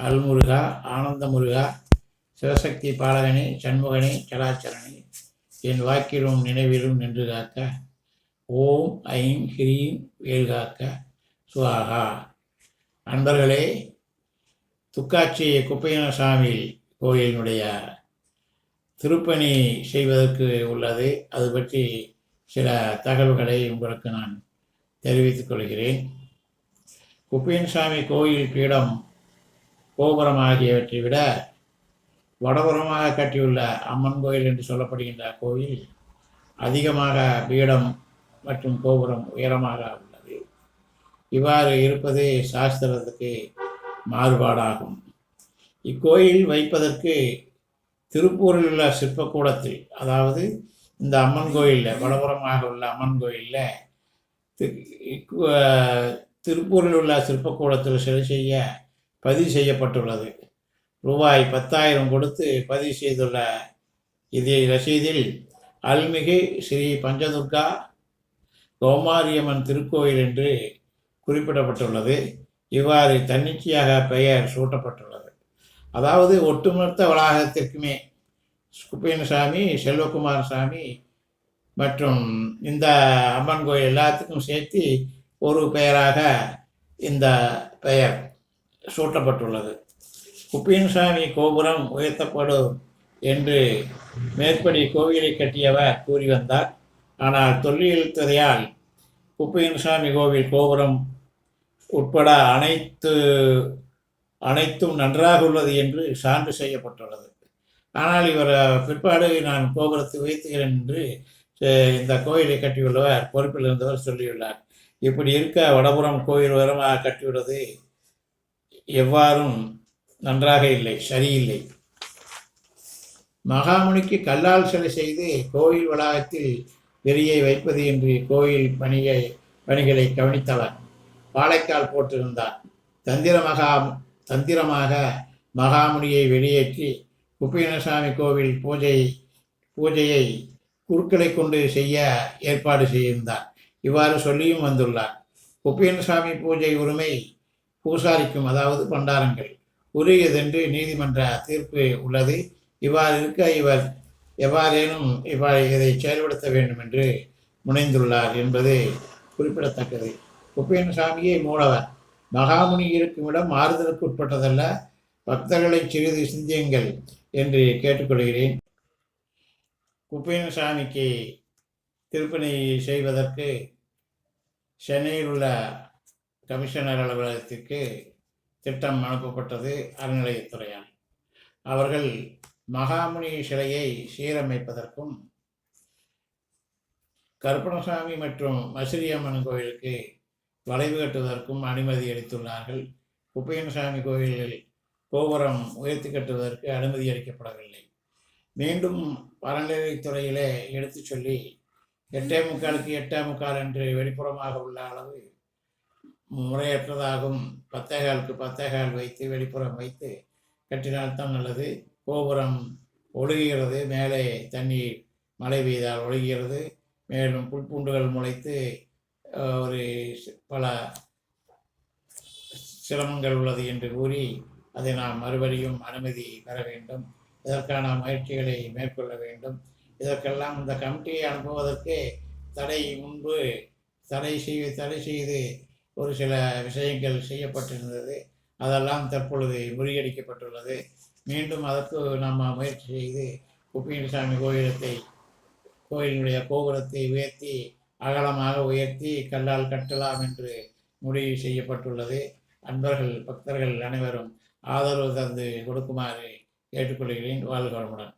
அல்முருகா, ஆனந்த முருகா, சிவசக்தி பாலகனே, சண்முகனே, சலாச்சரணே, என் வாக்கிலும் நினைவிலும் நின்று காக்க. ஓம் ஐம் ஹ்ரீம் வேல்காக்க சுவாகா. அன்பர்களே, துக்காட்சி குப்பையனசாமி கோயிலினுடைய திருப்பணி செய்வதற்கு உள்ளது. அது பற்றி சில தகவல்களை உங்களுக்கு நான் தெரிவித்துக் கொள்கிறேன். குப்பையனசாமி கோயில் பீடம் கோபுரம் ஆகியவற்றை விட வடபுறமாக கட்டியுள்ள அம்மன் கோயில் என்று சொல்லப்படுகின்ற கோயில் அதிகமாக பீடம் மற்றும் கோபுரம் உயரமாக உள்ளது. இவ்வாறு இருப்பது சாஸ்திரத்துக்கு மாறுபாடாகும். இக்கோயில் வைப்பதற்கு திருப்பூரில் உள்ள சிற்பக்கூடத்தில், அதாவது இந்த அம்மன் கோயிலில், வடபுறமாக உள்ள அம்மன் கோயிலில் திருப்பூரில் உள்ள சிற்பக்கூடத்தில் சிலை செய்ய பதிவு செய்யப்பட்டுள்ளது. ரூபாய் 10,000 கொடுத்து பதிவு செய்துள்ள இதே ரசீதில் அருள்மிகு ஸ்ரீ பஞ்சதுர்கா கௌமாரியம்மன் திருக்கோயில் என்று குறிப்பிடப்பட்டுள்ளது. இவ்வாறு தன்னிச்சையாக பெயர் சூட்டப்பட்டுள்ளது. அதாவது ஒட்டுமொத்த வளாகத்திற்குமே குப்பையனசாமி, செல்வகுமார சாமி மற்றும் இந்த அம்மன் கோயில் எல்லாத்துக்கும் சேர்த்து ஒரு பெயராக இந்த பெயர் சூட்டப்பட்டுள்ளது. குப்பையனசாமி கோபுரம் உயர்த்தப்படும் என்று மேற்படி கோவிலை கட்டியவர் கூறி வந்தார். ஆனால் தொல்லியல் துறையால் குப்பையனசாமி கோவில் கோபுரம் உட்பட அனைத்தும் நன்றாக உள்ளது என்று சான்று செய்யப்பட்டுள்ளது. ஆனால் இவர் பிற்பாடு நான் கோபுரத்தை உயர்த்துகிறேன் என்று இந்த கோயிலை கட்டியுள்ளவர் பொறுப்பில் இருந்தவர் சொல்லியுள்ளார். இப்படி இருக்க வடபுறம் கோயில் உயரமாக கட்டியுள்ளது எவ்வாறும் நன்றாக இல்லை, சரியில்லை. மகாமுனிக்கு கல்லால் சிலை செய்து கோயில் வளாகத்தில் வெளியே வைப்பது என்று கோயில் பணிகளை கவனித்தவர் பாலைக்கால் போட்டிருந்தார். தந்திரமாக மகாமுனியை வெளியேற்றி குப்பையனசாமி கோவில் பூஜையை குருக்களை கொண்டு செய்ய ஏற்பாடு செய்திருந்தார். இவ்வாறு சொல்லியும் வந்துள்ளார். குப்பையனசாமி பூஜை உரிமை பூசாரிக்கும், அதாவது பண்டாரங்கள் உரியதென்று நீதிமன்ற தீர்ப்பு உள்ளது. இவ்வாறு இருக்க இவர் எவ்வாறேனும் இதை செயல்படுத்த வேண்டும் என்று முனைந்துள்ளார் என்பது குறிப்பிடத்தக்கது. குப்பையனசாமியை மூடவர். மகாமுனி இருக்கும் இடம் மாறுதலுக்கு உட்பட்டதல்ல. பக்தர்களை சிறிது சிந்தியுங்கள் என்று கேட்டுக்கொள்கிறேன். குப்பையனசாமிக்கு திருப்பணி செய்வதற்கு சென்னையில் உள்ள கமிஷனர் அலுவலகத்திற்கு திட்டம் அனுப்பப்பட்டது அறநிலையத்துறையால். அவர்கள் மகாமுனி சிலையை சீரமைப்பதற்கும் கருப்பணசாமி மற்றும் மசிறியம்மன் கோயிலுக்கு வளைவு கட்டுவதற்கும் அனுமதி அளித்துள்ளார்கள். குப்பையனசாமி கோயிலில் கோபுரம் உயர்த்தி கட்டுவதற்கு அனுமதி அளிக்கப்படவில்லை. மீண்டும் அறநிலையத்துறையிலே எடுத்து சொல்லி 8:45க்கு 8:45 என்று வெளிப்புறமாக உள்ள அளவு முறையற்றதாகும். 10:15க்கு 10:15 வைத்து வெளிப்புறம் வைத்து கட்டினால்தான் நல்லது. கோபுரம் ஒழுகுகிறது, மேலே தண்ணீர் மழை பெய்தால் ஒழுகுகிறது, மேலும் புல்பூண்டுகள் முளைத்து ஒரு பல சிரமங்கள் உள்ளது என்று கூறி அதை நாம் மறுபடியும் அனுமதி பெற வேண்டும். இதற்கான முயற்சிகளை மேற்கொள்ள வேண்டும். இதற்கெல்லாம் இந்த கமிட்டியை அனுப்புவதற்கு முன்பு தடை செய்து ஒரு சில விஷயங்கள் செய்யப்பட்டிருந்தது. அதெல்லாம் தற்பொழுது முறியடிக்கப்பட்டுள்ளது. மீண்டும் அதற்கு நம்ம முயற்சி செய்து குப்பையனசாமி கோயிலினுடைய கோபுரத்தை உயர்த்தி அகலமாக உயர்த்தி கல்லால் கட்டலாம் என்று முடிவு செய்யப்பட்டுள்ளது. அன்பர்கள், பக்தர்கள் அனைவரும் ஆதரவு தந்து கொடுக்குமாறு கேட்டுக்கொள்கிறேன். வாழ்க வளமுடன்.